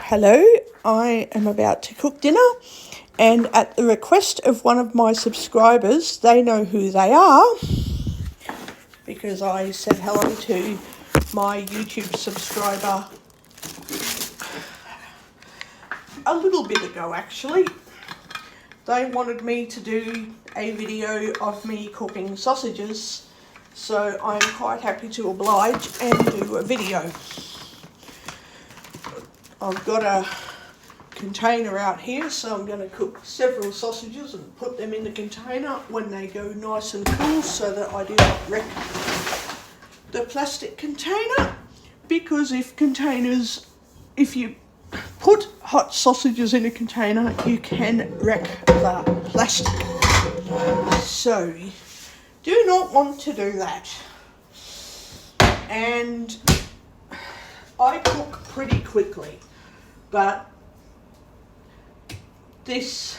Hello, I am about to cook dinner, and at the request of one of my subscribers, they know who they are because I said hello to my YouTube subscriber a little bit ago actually. They wanted me to do a video of me cooking sausages, so I'm quite happy to oblige and do a video. I've got a container out here, so I'm going to cook several sausages and put them in the container when they go nice and cool so that I do not wreck the plastic container, because if you put hot sausages in a container, you can wreck the plastic. So do not want to do that. And I cook pretty quickly, but this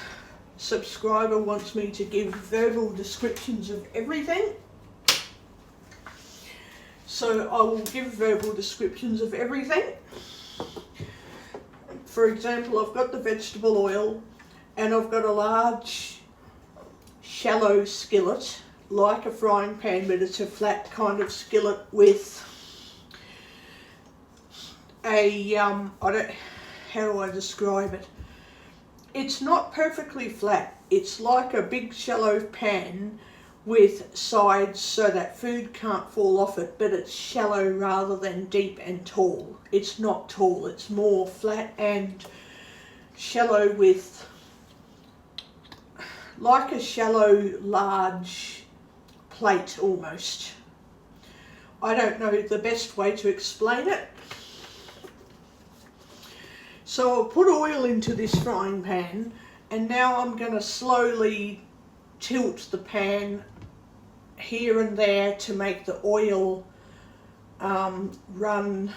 subscriber wants me to give verbal descriptions of everything. So I will give verbal descriptions of everything. For example, I've got the vegetable oil and I've got a large shallow skillet, like a frying pan, but it's a flat kind of skillet with how do I describe it? It's not perfectly flat. It's like a big shallow pan with sides so that food can't fall off it, but it's shallow rather than deep and tall. It's not tall, it's more flat and shallow, with like a shallow large plate almost. I don't know the best way to explain it. So I'll put oil into this frying pan, and now I'm going to slowly tilt the pan here and there to make the oil run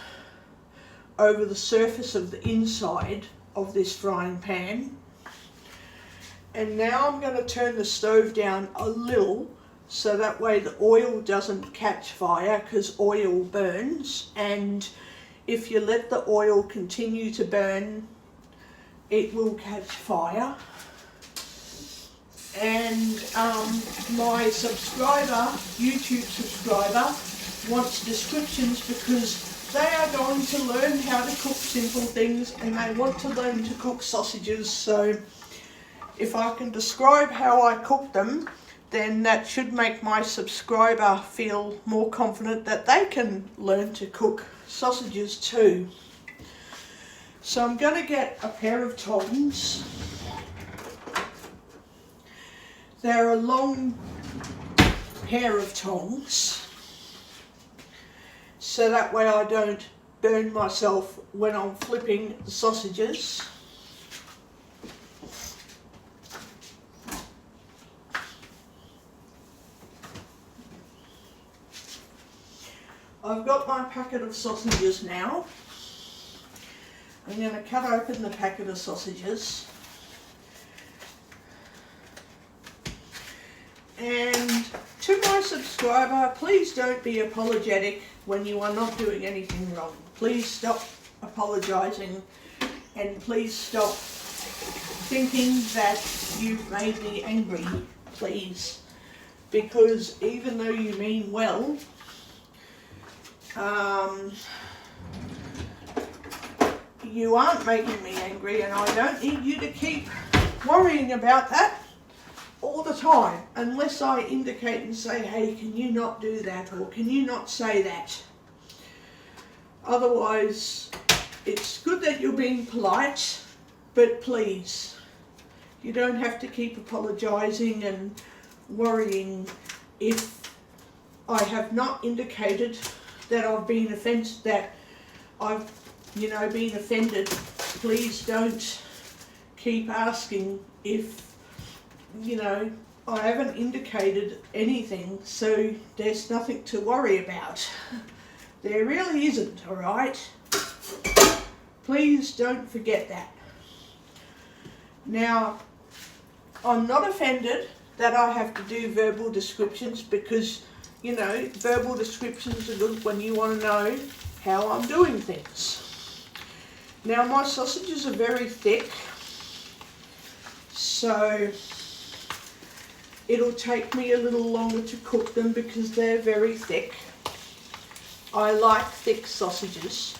over the surface of the inside of this frying pan. And now I'm going to turn the stove down a little so that way the oil doesn't catch fire, because oil burns, and if you let the oil continue to burn, it will catch fire. And my YouTube subscriber, wants descriptions because they are going to learn how to cook simple things and they want to learn to cook sausages. So if I can describe how I cook them, then that should make my subscriber feel more confident that they can learn to cook sausages too. So I'm going to get a pair of tongs. They're a long pair of tongs, so that way I don't burn myself when I'm flipping the sausages. I've got my packet of sausages now. I'm going to cut open the packet of sausages. And to my subscriber, please don't be apologetic when you are not doing anything wrong. Please stop apologising, and please stop thinking that you've made me angry, please. Because even though you mean well, you aren't making me angry, and I don't need you to keep worrying about that all the time, unless I indicate and say, hey, can you not do that, or can you not say that? Otherwise, it's good that you're being polite, but please, you don't have to keep apologising and worrying if I have not indicated that I've been offended, been offended. Please don't keep asking if, I haven't indicated anything, so there's nothing to worry about. There really isn't, alright? Please don't forget that. Now, I'm not offended that I have to do verbal descriptions, because verbal descriptions are good when you want to know how I'm doing things. Now my sausages are very thick, so it'll take me a little longer to cook them because they're very thick. I like thick sausages,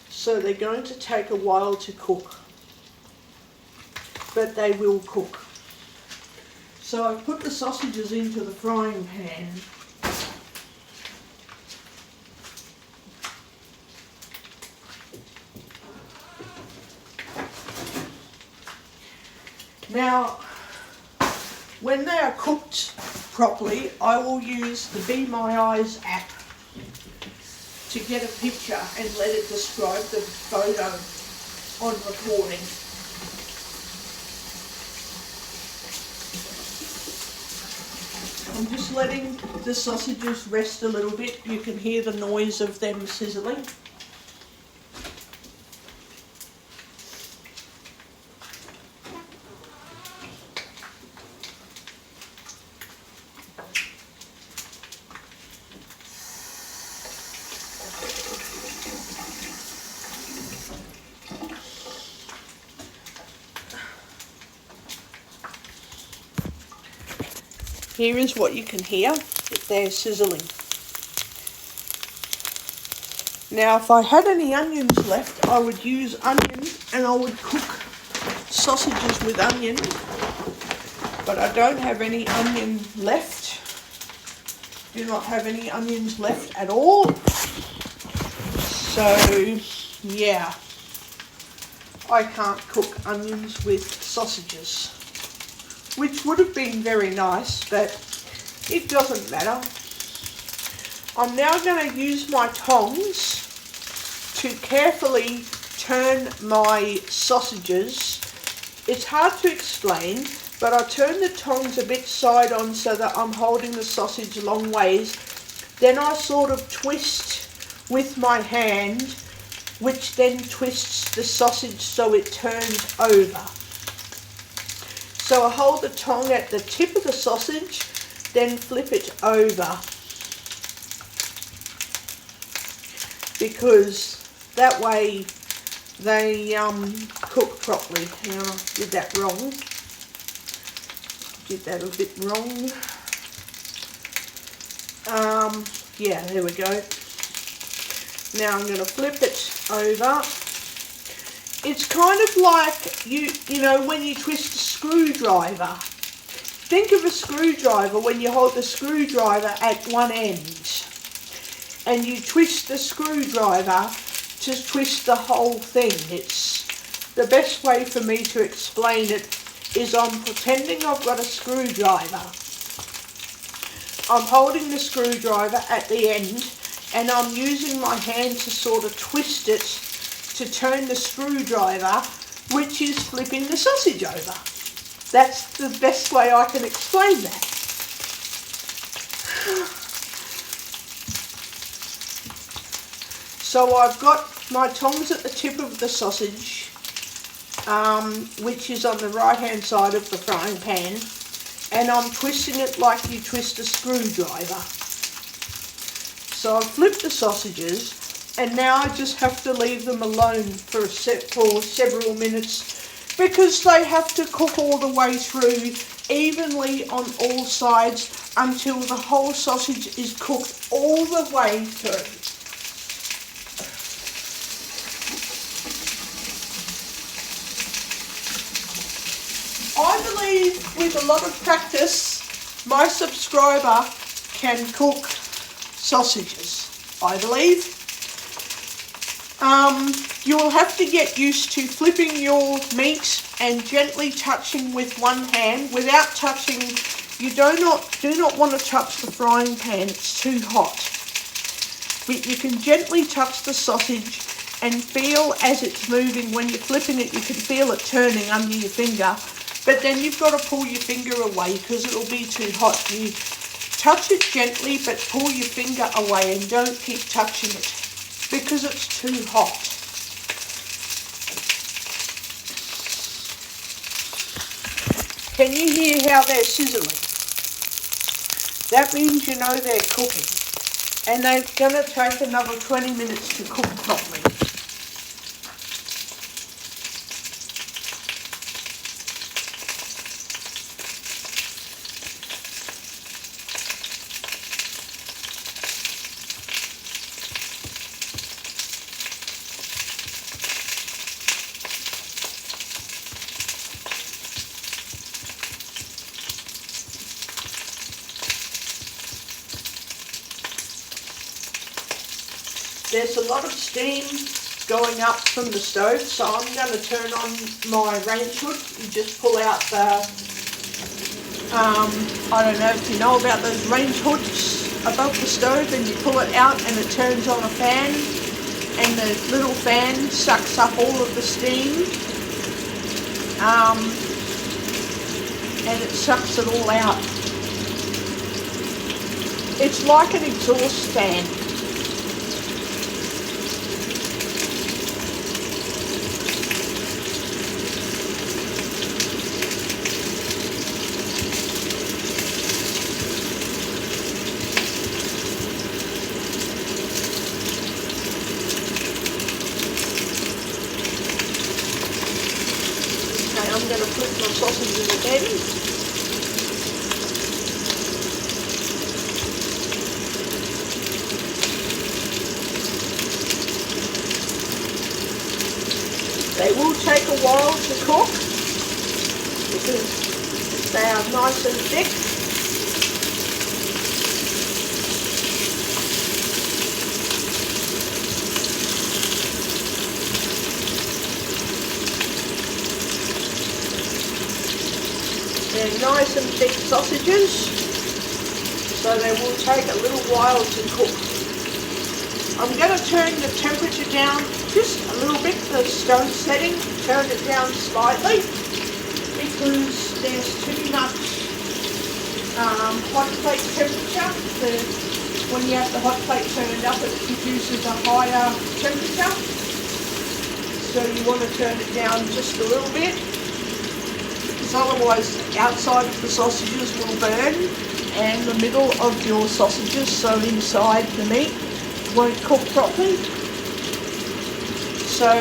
so they're going to take a while to cook, but they will cook. So I've put the sausages into the frying pan. Now, when they are cooked properly, I will use the Be My Eyes app to get a picture and let it describe the photo on recording. I'm just letting the sausages rest a little bit. You can hear the noise of them sizzling. Here is what you can hear, that they're sizzling. Now if I had any onions left, I would use onion and I would cook sausages with onion, but I don't have any onion left. Do not have any onions left at all. So yeah, I can't cook onions with sausages, which would have been very nice, but it doesn't matter. I'm now going to use my tongs to carefully turn my sausages. It's hard to explain, but I turn the tongs a bit side on so that I'm holding the sausage long ways. Then I sort of twist with my hand, which then twists the sausage so it turns over. So I hold the tongue at the tip of the sausage, then flip it over, because that way they cook properly. Now, I did that wrong. Did that a bit wrong. Yeah, there we go. Now I'm going to flip it over. It's kind of like, you know, when you twist a screwdriver. Think of a screwdriver when you hold the screwdriver at one end and you twist the screwdriver to twist the whole thing. It's the best way for me to explain it is I'm pretending I've got a screwdriver. I'm holding the screwdriver at the end and I'm using my hand to sort of twist it to turn the screwdriver, which is flipping the sausage over. That's the best way I can explain that. So I've got my tongs at the tip of the sausage, which is on the right hand side of the frying pan, and I'm twisting it like you twist a screwdriver. So I've flipped the sausages, and now I just have to leave them alone for several minutes, because they have to cook all the way through evenly on all sides until the whole sausage is cooked all the way through. I believe with a lot of practice, my subscriber can cook sausages, I believe. You will have to get used to flipping your meat and gently touching with one hand without touching. You do not want to touch the frying pan, it's too hot. But you can gently touch the sausage and feel as it's moving. When you're flipping it, you can feel it turning under your finger. But then you've got to pull your finger away because it'll be too hot. You touch it gently, but pull your finger away and don't keep touching it because it's too hot. Can you hear how they're sizzling? That means you know they're cooking. And they're going to take another 20 minutes to cook properly. there's a lot of steam going up from the stove, so I'm going to turn on my range hood. You just pull out the, I don't know if you know about those range hoods above the stove, and you pull it out and it turns on a fan, and the little fan sucks up all of the steam, and it sucks it all out. It's like an exhaust fan. Okay, I'm going to flip my sausages again. They will take a while to cook because they are nice and thick. They're nice and thick sausages, so they will take a little while to cook. I'm going to turn the temperature down just a little bit, the stove setting, turn it down slightly because there's too much hot plate temperature. When you have the hot plate turned up, it produces a higher temperature, so you want to turn it down just a little bit, because otherwise the outside of the sausages will burn and the middle of your sausages, so inside the meat, won't cook properly. So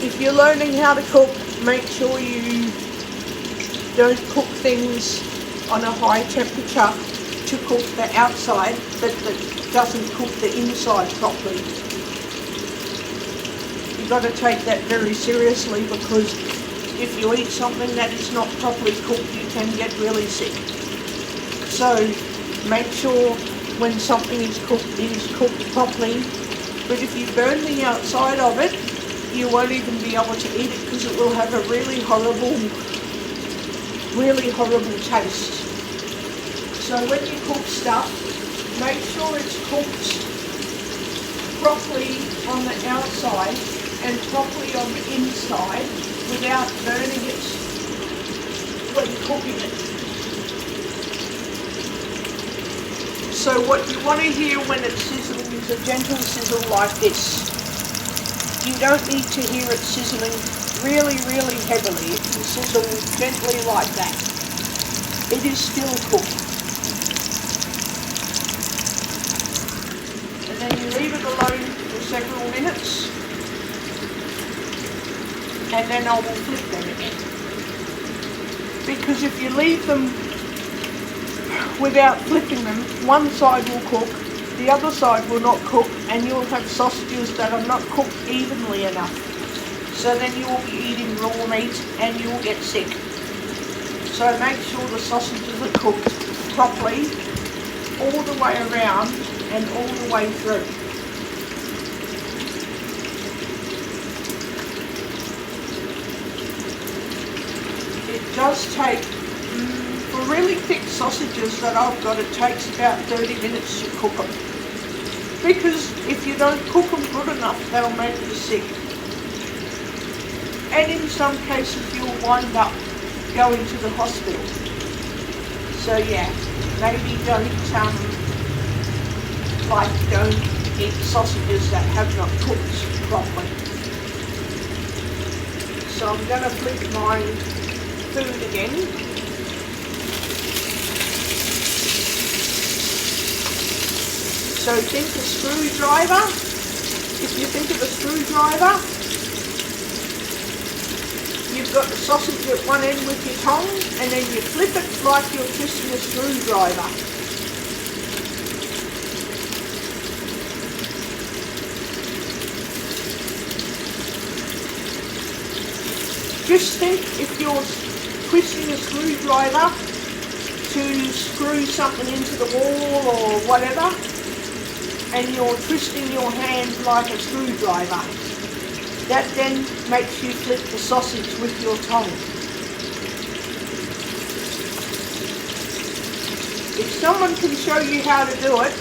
if you're learning how to cook, make sure you don't cook things on a high temperature to cook the outside, but that doesn't cook the inside properly. You've got to take that very seriously, because if you eat something that is not properly cooked, you can get really sick. So make sure when something is cooked properly. But if you burn the outside of it, you won't even be able to eat it, because it will have a really horrible taste. So when you cook stuff, make sure it's cooked properly on the outside and properly on the inside without burning it when cooking it. So what you want to hear when it's sizzling is a gentle sizzle like this. You don't need to hear it sizzling really, really heavily. If you sizzle gently like that, it is still cooked. And then you leave it alone for several minutes, and then I will flip them again. Because if you leave them without flipping them, one side will cook, the other side will not cook, and you'll have sausages that are not cooked evenly enough. So then you will be eating raw meat and you will get sick. So make sure the sausages are cooked properly all the way around and all the way through. It does take, for really thick sausages that I've got, it takes about 30 minutes to cook them. Because if you don't cook them good enough, they'll make you sick. And in some cases you'll wind up going to the hospital. So yeah, maybe don't eat sausages that have not cooked properly. So I'm going to flip my food again. So think a screwdriver. If you think of a screwdriver, you've got the sausage at one end with your tongue, and then you flip it like you're twisting a screwdriver. Just think if you're twisting a screwdriver to screw something into the wall or whatever, and you're twisting your hand like a screwdriver. That then makes you flip the sausage with your tongue. If someone can show you how to do it,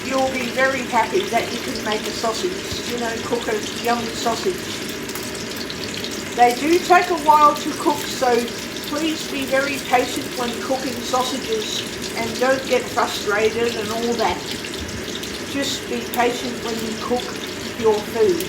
you'll be very happy that you can make a sausage, you know, cook a yummy sausage. They do take a while to cook, so please be very patient when cooking sausages and don't get frustrated and all that. Just be patient when you cook your food.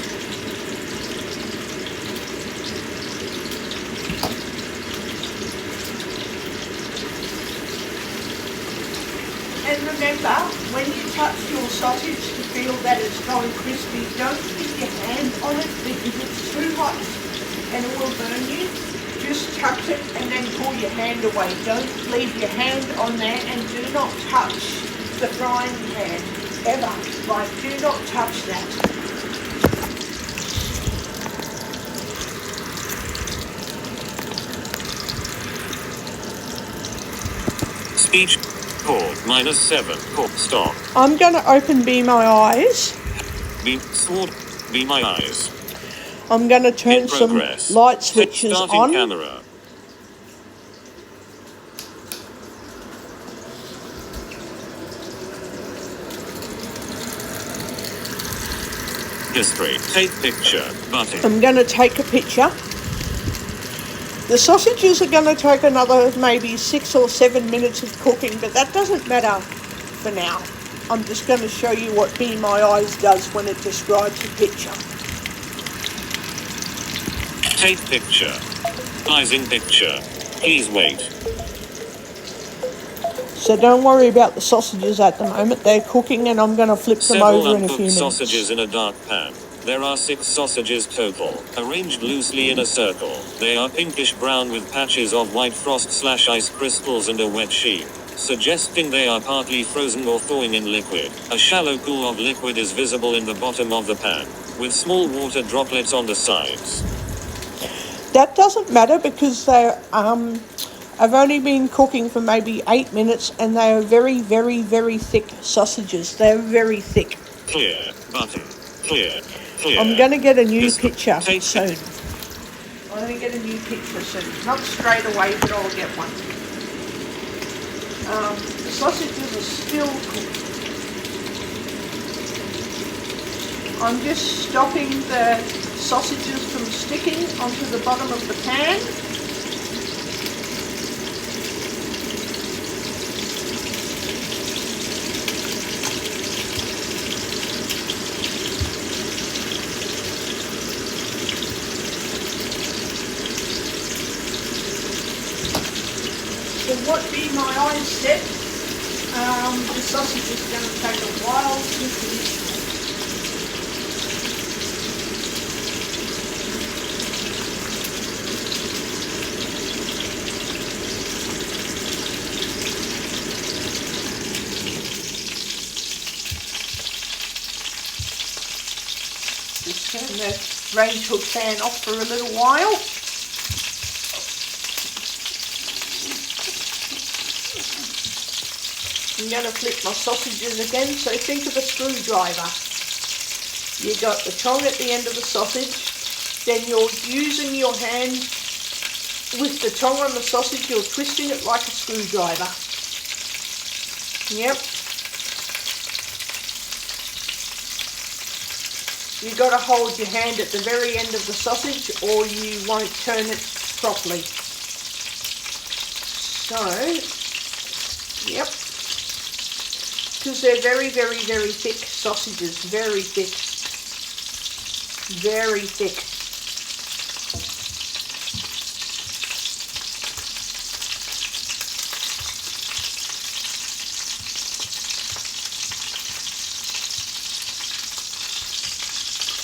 And remember, when you touch your sausage to feel that it's gone crispy, don't stick your hand on it because it's too hot and it will burn you. Just touch it and then pull your hand away. Don't leave your hand on there, and do not touch the frying pan ever. Like, do not touch that. Speech cord -7 cord stop. I'm going to open Be My Eyes. Be sword. Be my eyes. I'm going to turn some light switches Starting on. camera. History. Take picture button. I'm going to take a picture. The sausages are going to take another maybe 6 or 7 minutes of cooking, but that doesn't matter for now. I'm just going to show you what Be My Eyes does when it describes a picture. Take picture. Eyes in picture. Please wait. So don't worry about the sausages at the moment. They're cooking and I'm going to flip them Several over in a few uncooked minutes. sausages in a dark pan. There are 6 sausages total, arranged loosely in a circle. They are pinkish brown with patches of white frost/ice crystals and a wet sheet, suggesting they are partly frozen or thawing in liquid. A shallow pool of liquid is visible in the bottom of the pan, with small water droplets on the sides. That doesn't matter because they're, I've only been cooking for maybe 8 minutes and they are very, very, very thick sausages. They're very thick. Clear button. Clear. Clear. I'm going to get a new This- picture take- soon. I'm going to get a new picture soon. Not straight away, but I'll get one. The sausages are still cooked. I'm just stopping the sausages from sticking onto the bottom of the pan. So what Be My Eyes said, the sausage is going to take a while to finish. Just turn the range hood fan off for a little while. I'm going to flip my sausages again, so think of a screwdriver. You got the tongue at the end of the sausage, then you're using your hand with the tongue on the sausage, you're twisting it like a screwdriver. Yep. You've got to hold your hand at the very end of the sausage or you won't turn it properly. So, yep. Because they're very, very, very thick sausages. Very thick. Very thick.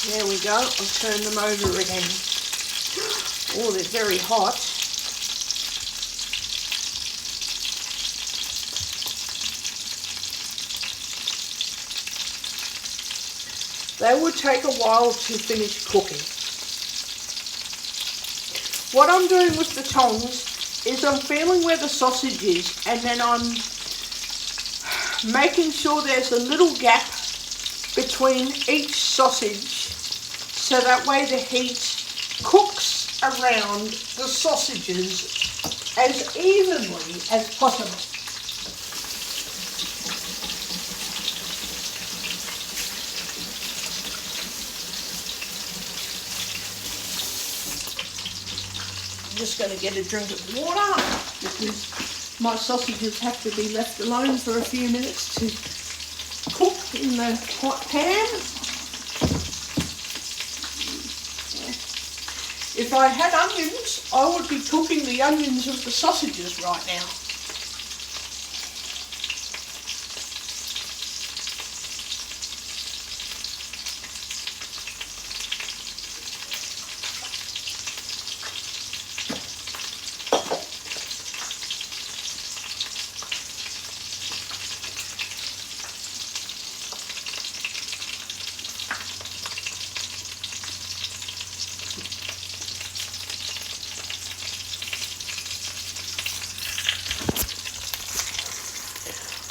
There we go. I'll turn them over again. Oh, they're very hot. They will take a while to finish cooking. What I'm doing with the tongs is I'm feeling where the sausage is and then I'm making sure there's a little gap between each sausage so that way the heat cooks around the sausages as evenly as possible. I'm just going to get a drink of water because my sausages have to be left alone for a few minutes to cook in the hot pan. If I had onions, I would be cooking the onions of the sausages right now.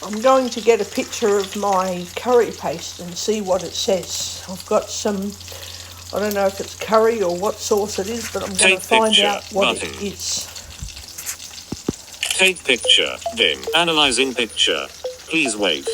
I'm going to get a picture of my curry paste and see what it says. I've got some, I don't know if it's curry or what sauce it is, but I'm going to find out what it is. Take picture, dim, analyzing picture. Please wait.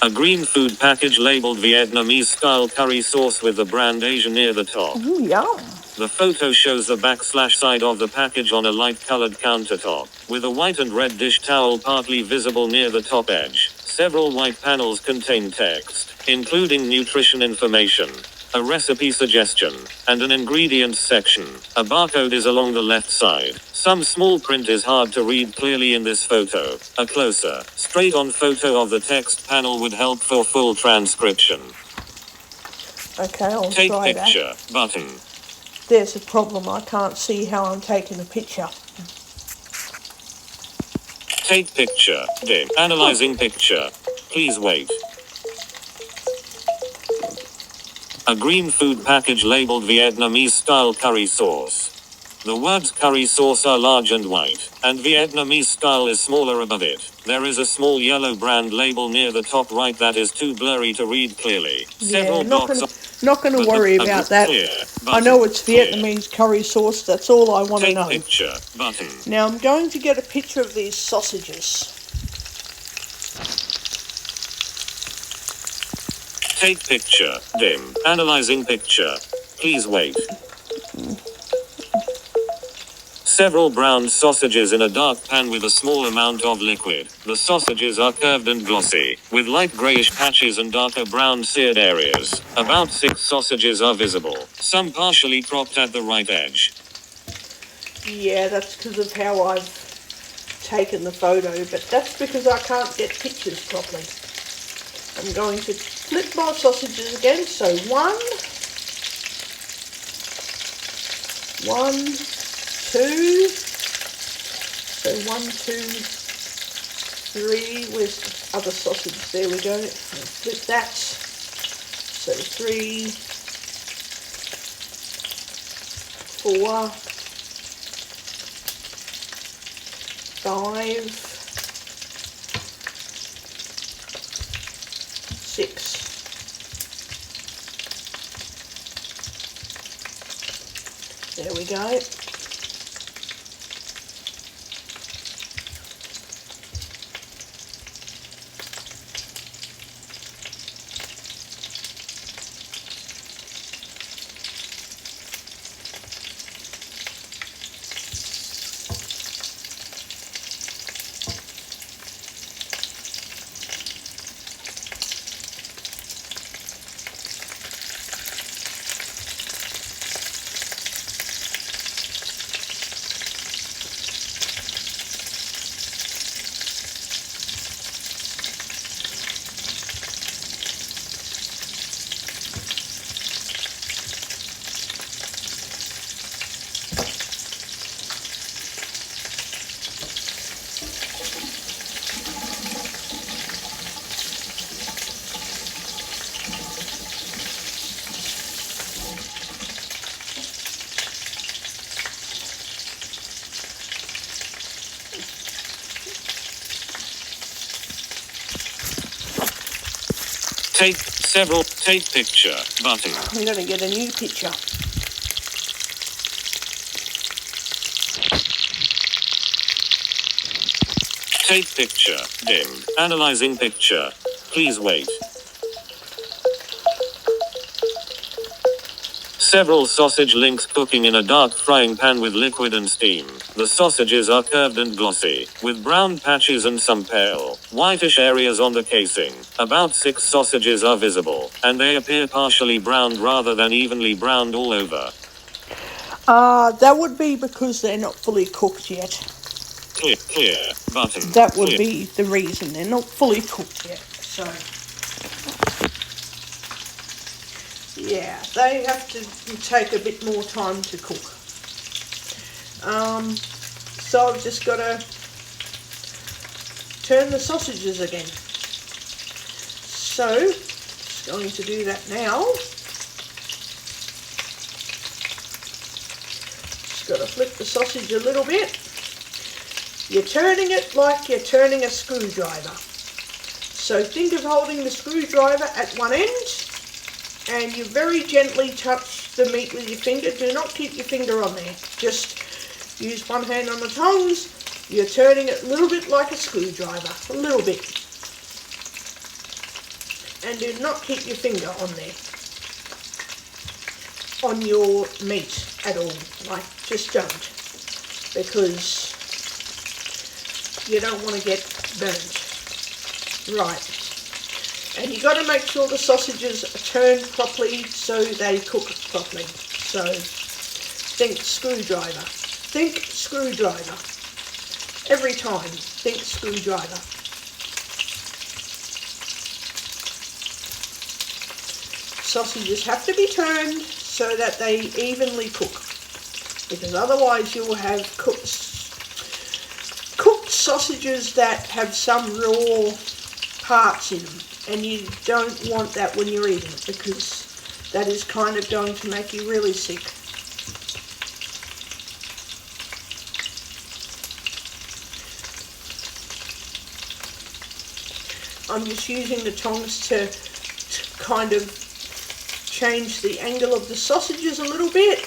A green food package labeled Vietnamese style curry sauce with the brand Asia near the top. Ooh, yum. The photo shows the back/side of the package on a light-colored countertop, with a white and red dish towel partly visible near the top edge. Several white panels contain text, including nutrition information, a recipe suggestion, and an ingredients section. A barcode is along the left side. Some small print is hard to read clearly in this photo. A closer, straight-on photo of the text panel would help for full transcription. Okay, I'll Take try picture that. button. There's a problem. I can't see how I'm taking a picture. Take picture, dim, analyzing picture. Please wait. A green food package labeled Vietnamese style curry sauce. The words curry sauce are large and white, and Vietnamese style is smaller above it. There is a small yellow brand label near the top right that is too blurry to read clearly. Several blocks not going to worry about that. I know it's Vietnamese curry sauce. That's all I want to know. Take picture button. Now I'm going to get a picture of these sausages. Take picture, dim, analyzing picture. Please wait. Several browned sausages in a dark pan with a small amount of liquid. The sausages are curved and glossy, with light grayish patches and darker brown seared areas. About 6 sausages are visible, some partially cropped at the right edge. Yeah, that's because of how I've taken the photo, but that's because I can't get pictures properly. I'm going to flip my sausages again, so 1, 2, so 1, 2, 3, where's the other sausage? There we go. I'll flip that. So 3, 4, 5, 6. There we go. Take picture button. I'm going to get a new picture. Take picture. Dim. Analyzing picture. Please wait. Several sausage links cooking in a dark frying pan with liquid and steam. The sausages are curved and glossy, with brown patches and some pale, whitish areas on the casing. About 6 sausages are visible, and they appear partially browned rather than evenly browned all over. That would be because they're not fully cooked yet. Clear button. That would be the reason. They're not fully cooked yet. So, yeah, they have to take a bit more time to cook. So I've just got to turn the sausages again. So, just going to do that now. Just got to flip the sausage a little bit. You're turning it like you're turning a screwdriver. So think of holding the screwdriver at one end, and you very gently touch the meat with your finger. Do not keep your finger on there. Just use one hand on the tongs. You're turning it a little bit like a screwdriver. A little bit. And do not keep your finger on there. On your meat at all. Like, just don't. Because you don't want to get burnt. Right. And you've got to make sure the sausages are turned properly so they cook properly. So, think screwdriver. Think screwdriver. Every time, think screwdriver. Sausages have to be turned so that they evenly cook. Because otherwise you'll have cooked sausages that have some raw parts in them, and you don't want that when you're eating it, because that is kind of going to make you really sick. I'm just using the tongs to kind of change the angle of the sausages a little bit.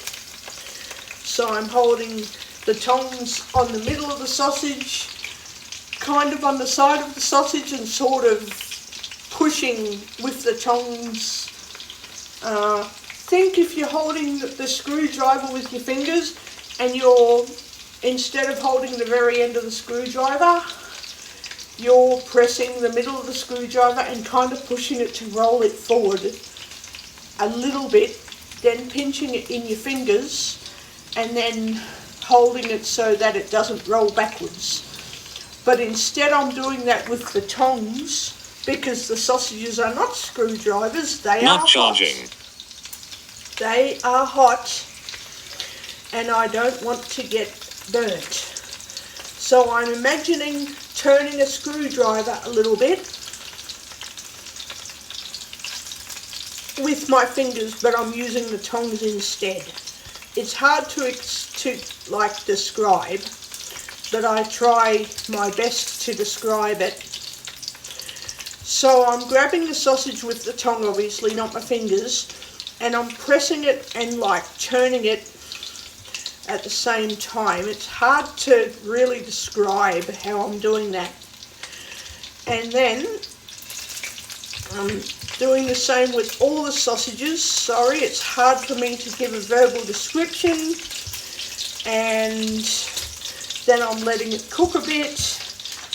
So I'm holding the tongs on the middle of the sausage, kind of on the side of the sausage, and sort of pushing with the tongs. Think if you're holding the screwdriver with your fingers, and you're, instead of holding the very end of the screwdriver, you're pressing the middle of the screwdriver and kind of pushing it to roll it forward a little bit, then pinching it in your fingers, and then holding it so that it doesn't roll backwards. But instead I'm doing that with the tongs, because the sausages are not screwdrivers, they are hot. They are hot, and I don't want to get burnt. So I'm imagining turning a screwdriver a little bit with my fingers, but I'm using the tongs instead. It's hard to describe, but I try my best to describe it. So I'm grabbing the sausage with the tongue, obviously, not my fingers, and I'm pressing it and like turning it at the same time. It's hard to really describe how I'm doing that. And then I'm doing the same with all the sausages. Sorry, it's hard for me to give a verbal description. And then I'm letting it cook a bit.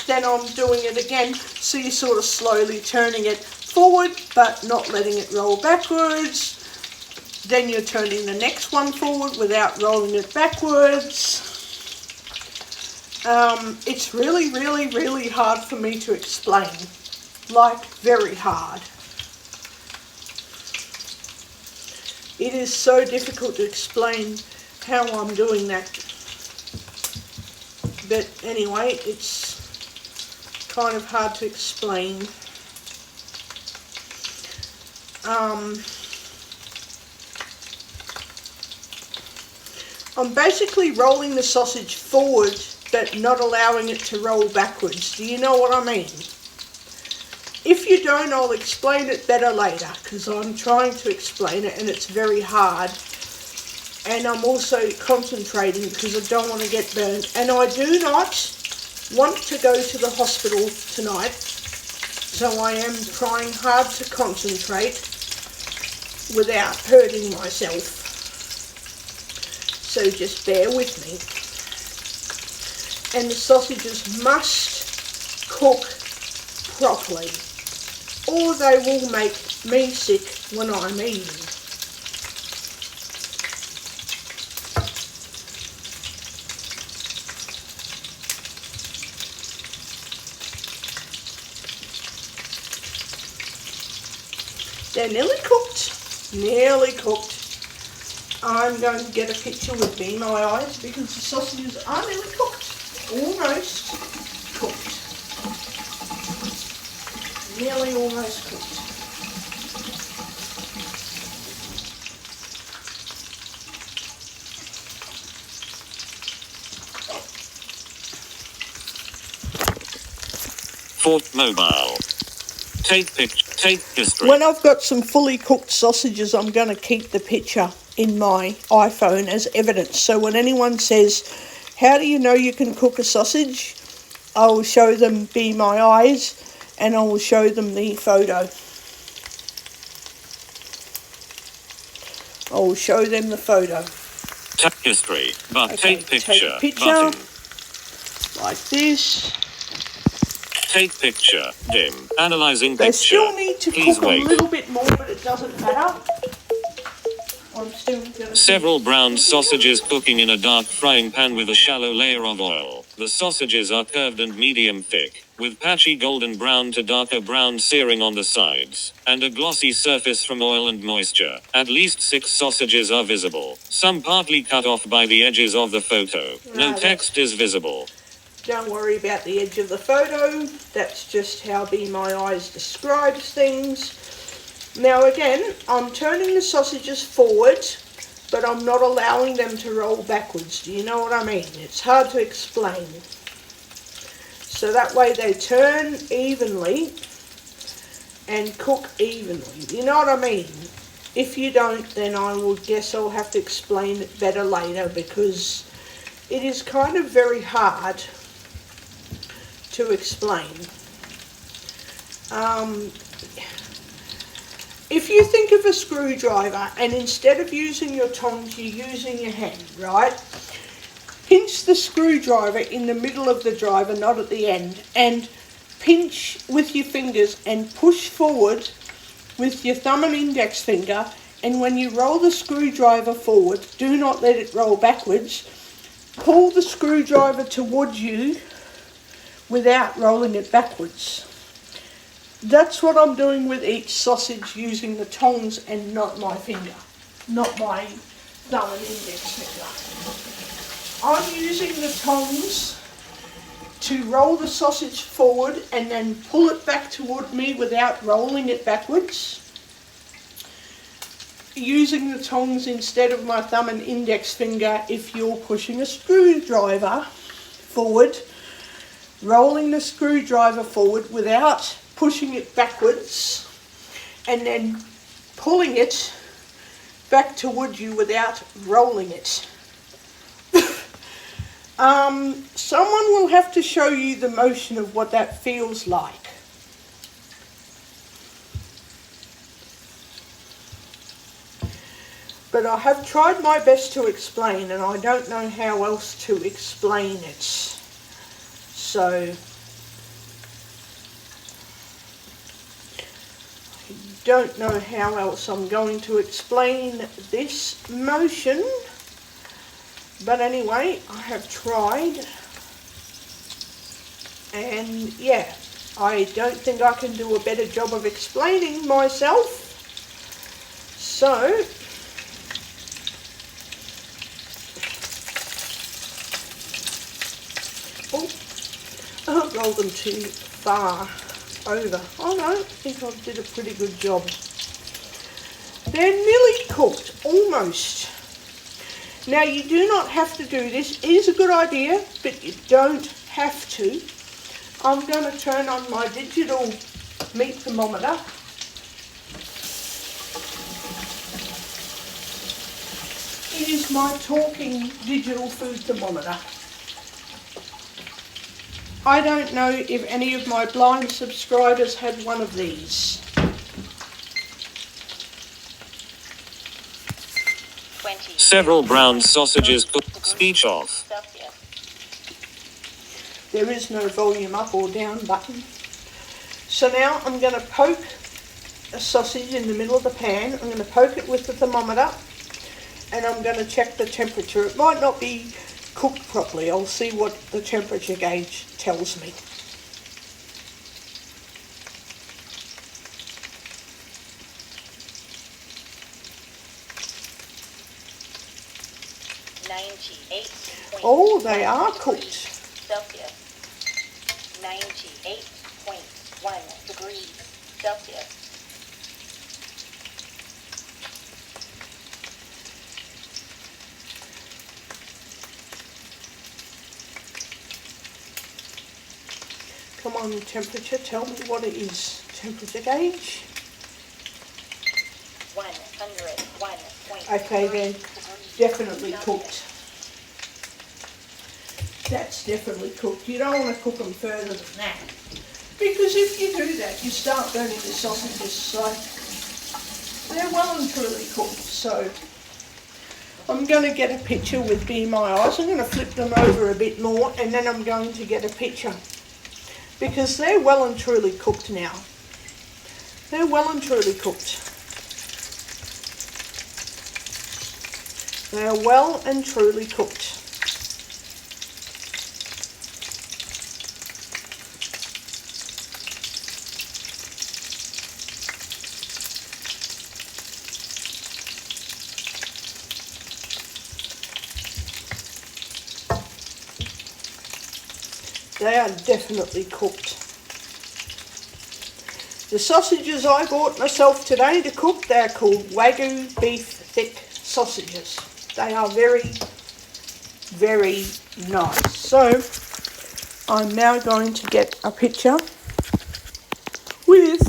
Then I'm doing it again. So you're sort of slowly turning it forward, but not letting it roll backwards. Then you're turning the next one forward without rolling it backwards. It's really, really, really hard for me to explain. Like, very hard. It is so difficult to explain how I'm doing that. But anyway, it's kind of hard to explain. I'm basically rolling the sausage forward, but not allowing it to roll backwards. Do you know what I mean? If you don't, I'll explain it better later, because I'm trying to explain it and it's very hard. And I'm also concentrating because I don't want to get burned. And I do not want to go to the hospital tonight, so I am trying hard to concentrate without hurting myself. So just bear with me. And the sausages must cook properly, or they will make me sick when I'm eating. They're nearly cooked, nearly cooked. I'm going to get a picture with me, my eyes, because the sausages are nearly cooked, almost cooked. Nearly almost cooked. Fort Mobile. Take history. When I've got some fully cooked sausages, I'm going to keep the picture in my iPhone as evidence. So when anyone says, how do you know you can cook a sausage? I will show them Be My Eyes, and I will show them the photo. I will show them the photo. Tap history, but Okay, take picture, button. Like this. Take picture, dim, analyzing They picture. still need to Please cook wait. a little bit more, but it doesn't matter. I'm still going to... Several brown sausages cooking in a dark frying pan with a shallow layer of oil. The sausages are curved and medium thick, with patchy golden brown to darker brown searing on the sides, and a glossy surface from oil and moisture. At least 6 sausages are visible, some partly cut off by the edges of the photo. No text is visible. Don't worry about the edge of the photo. That's just how Be My Eyes describes things. Now again, I'm turning the sausages forward, but I'm not allowing them to roll backwards. Do you know what I mean? It's hard to explain. So that way they turn evenly and cook evenly. You know what I mean? If you don't, then I will guess I'll have to explain it better later, because it is kind of very hard to explain. If you think of a screwdriver and instead of using your tongs you're using your hand, right? Pinch the screwdriver in the middle of the driver, not at the end, and pinch with your fingers and push forward with your thumb and index finger, and when you roll the screwdriver forward, do not let it roll backwards. Pull the screwdriver towards you without rolling it backwards. That's what I'm doing with each sausage, using the tongs and not my finger, not my thumb and index finger. I'm using the tongs to roll the sausage forward and then pull it back toward me without rolling it backwards. Using the tongs instead of my thumb and index finger if you're pushing a screwdriver forward. Rolling the screwdriver forward without pushing it backwards, and then pulling it back toward you without rolling it. Someone will have to show you the motion of what that feels like. But I have tried my best to explain, and I don't know how else to explain it. So I don't know how else I'm going to explain this motion, but anyway, I have tried, and yeah, I don't think I can do a better job of explaining myself. So I rolled them too far over. Oh no, I think I did a pretty good job. They're nearly cooked, almost. Now you do not have to do this. It is a good idea, but you don't have to. I'm going to turn on my digital meat thermometer. It is my talking digital food thermometer. I don't know if any of my blind subscribers had one of these. 20. Several brown sausages cooked. Speech off. Celsius. There is no volume up or down button. So now I'm going to poke a sausage in the middle of the pan. I'm going to poke it with the thermometer and I'm going to check the temperature. It might not be cooked properly. I'll see what the temperature gauge tells me. Oh, Oh, they are cooked. Celsius. 98.1 degrees Celsius. Come on, temperature, tell me what it is. Temperature gauge. 101.3 Okay then, definitely cooked. That's definitely cooked. You don't want to cook them further than that. Because if you do that, you start burning the sausages. So they're well and truly cooked. So I'm going to get a picture with Be My Eyes. I'm going to flip them over a bit more and then I'm going to get a picture. Because they're well and truly cooked now. They're well and truly cooked. They are well and truly cooked. They are definitely cooked. The sausages I bought myself today to cook, they're called Wagyu beef thick sausages. They are very, very nice. So I'm now going to get a picture with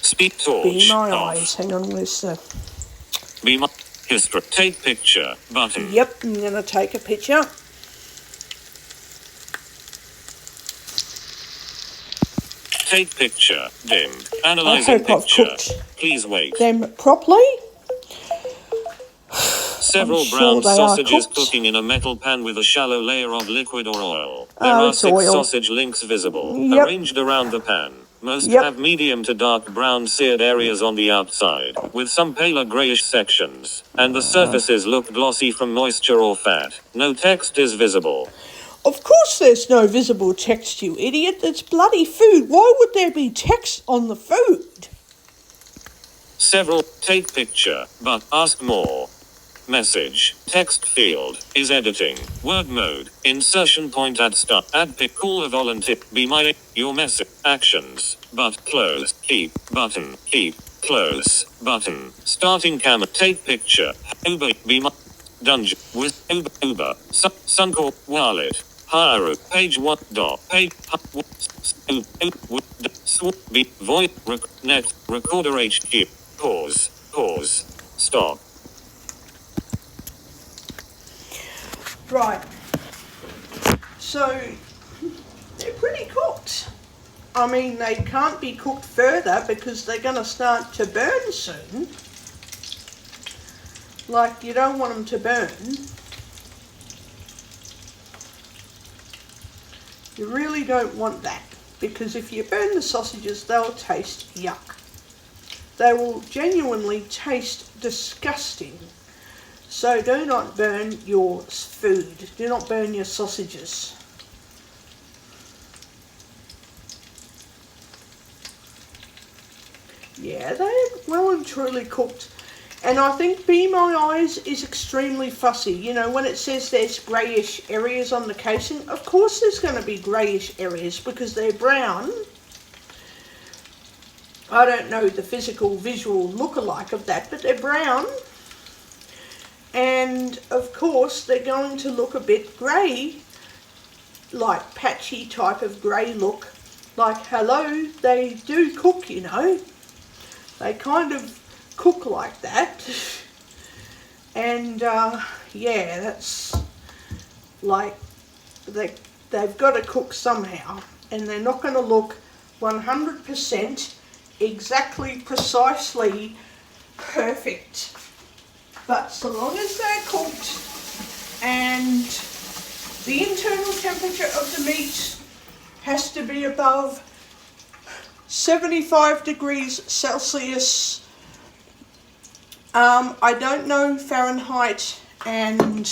Speak torch. Be My off. Eyes. Hang on, where's the... Be my history. Take picture button. Yep, I'm going to take a picture. Take picture. Dim. I Analyzing hope I've picture. cooked Please wait. them properly. Several I'm sure brown they are sausages cooked. cooking in a metal pan with a shallow layer of liquid or oil. There Oh, are it's 6 oil. sausage links visible, Yep. arranged around the pan. Most Yep. have medium to dark brown seared areas on the outside, with some paler greyish sections, and the surfaces look glossy from moisture or fat. No text is visible. Of course there's no visible text, you idiot. It's bloody food. Why would there be text on the food? Several take picture, but ask more. Message, text field, is editing, word mode, insertion point at start, add pic, call a volunteer, be my, your message, actions, but close, keep, button, keep, close, button, starting camera, take picture, Uber, be my, dungeon, with, Uber, Suncorp, wallet, Haru, page 1, dot, page, be, voice, net, recorder HQ, pause, stop. Right. So, they're pretty cooked. I mean, they can't be cooked further because they're going to start to burn soon. Like, you don't want them to burn. You really don't want that. Because if you burn the sausages, they'll taste yuck. They will genuinely taste disgusting. So do not burn your food. Do not burn your sausages. Yeah, they're well and truly cooked. And I think Be My Eyes is extremely fussy. You know, when it says there's greyish areas on the casing, of course there's going to be greyish areas because they're brown. I don't know the visual look-alike of that, but they're brown. And of course they're going to look a bit grey, like patchy type of grey look like, hello, they do cook, you know. They kind of cook like that. And yeah, that's like, they've got to cook somehow. And they're not going to look 100% exactly, precisely perfect. But so long as they're cooked and the internal temperature of the meat has to be above 75 degrees Celsius. I don't know Fahrenheit and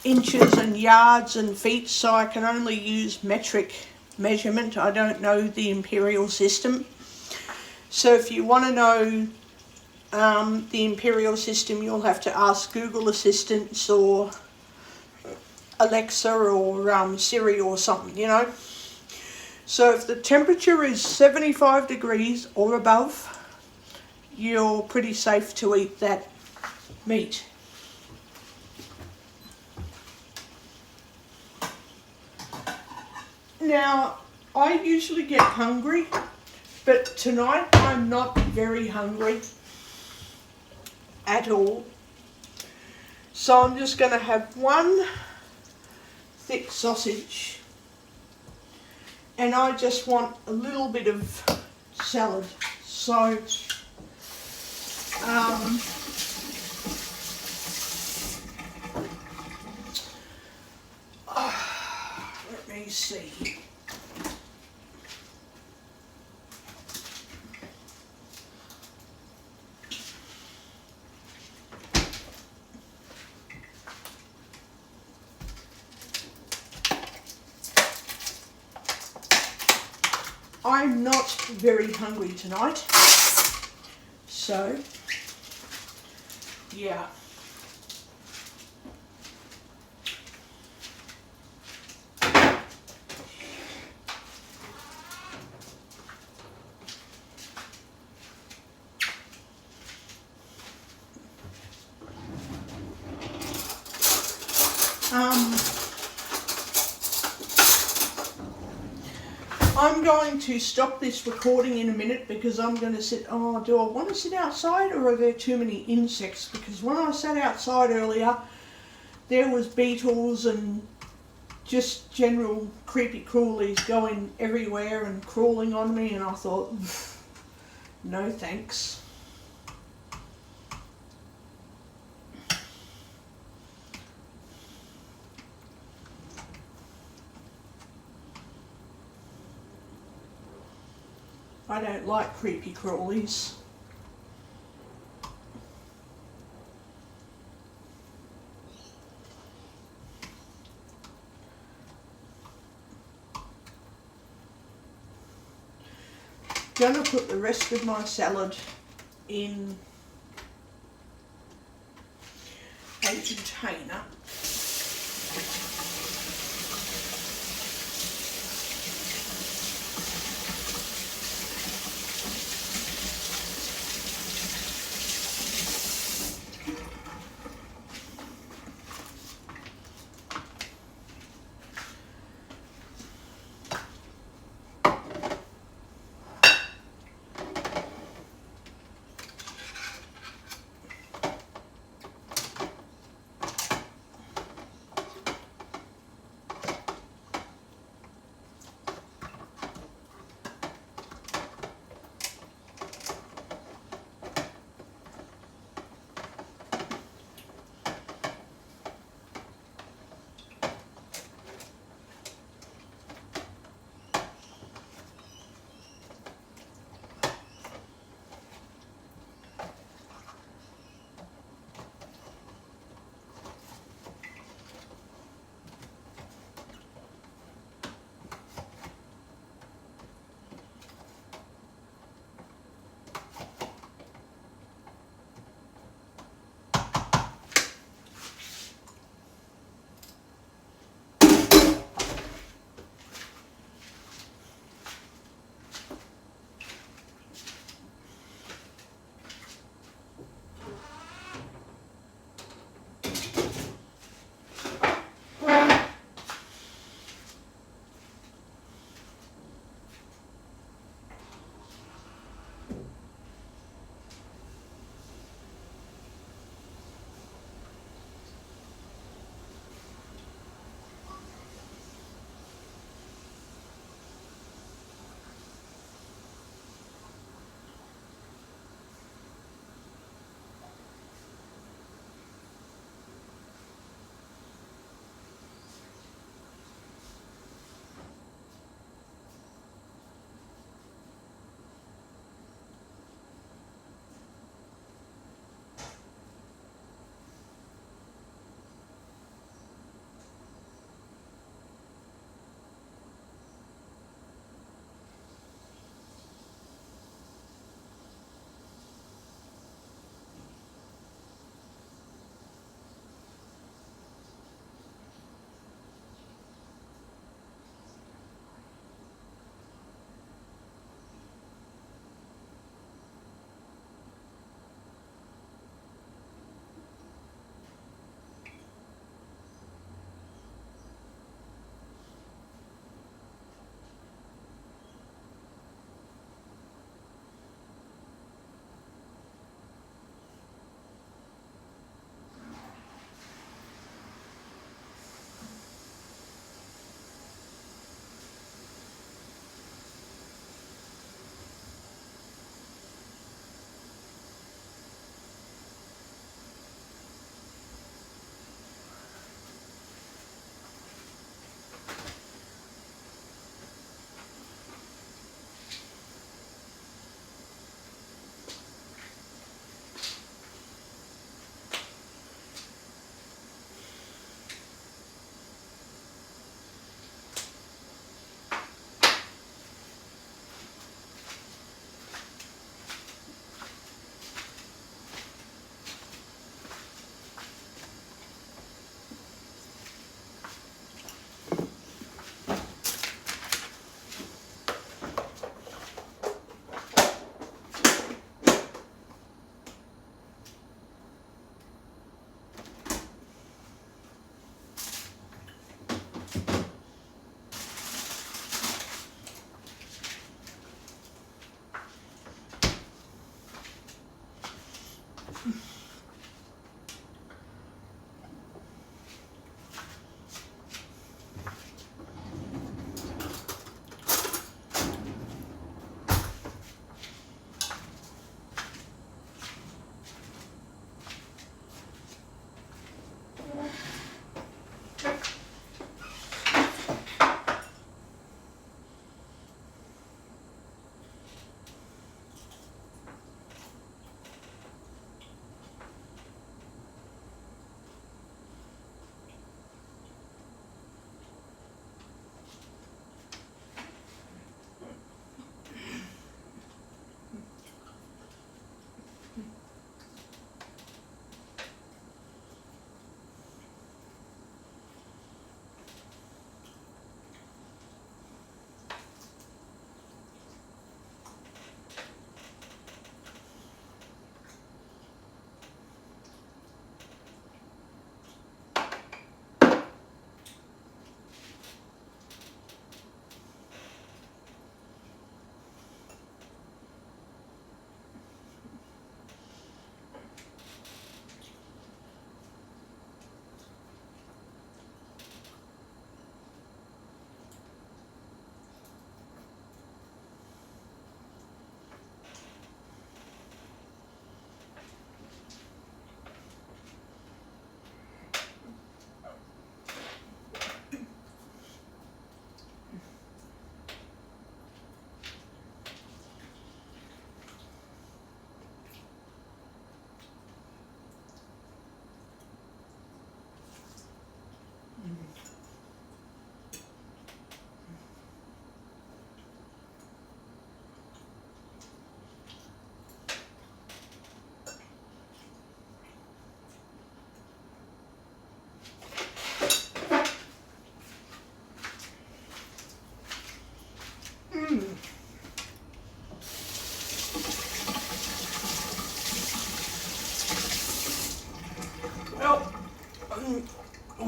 inches and yards and feet, so I can only use metric measurement. I don't know the imperial system. So if you want to know the imperial system, you'll have to ask Google Assistants or Alexa or Siri or something, you know. So if the temperature is 75 degrees or above, you're pretty safe to eat that meat. Now, I usually get hungry, but tonight I'm not very hungry at all. So I'm just going to have one thick sausage, and I just want a little bit of salad. So let me see. I'm not very hungry tonight, so yeah. I'm going to stop this recording in a minute because I'm going to sit, do I want to sit outside or are there too many insects? Because when I sat outside earlier, there was beetles and just general creepy crawlies going everywhere and crawling on me, and I thought, no thanks. I don't like creepy crawlies. Gonna put the rest of my salad in a container.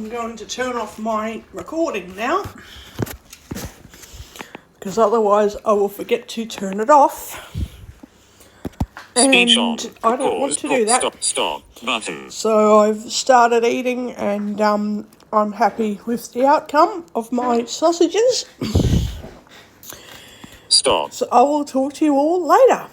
I'm going to turn off my recording now, because otherwise I will forget to turn it off. Speech on. And I don't want Pause. to do that. Stop button. So I've started eating, and I'm happy with the outcome of my sausages. Stop. So I will talk to you all later.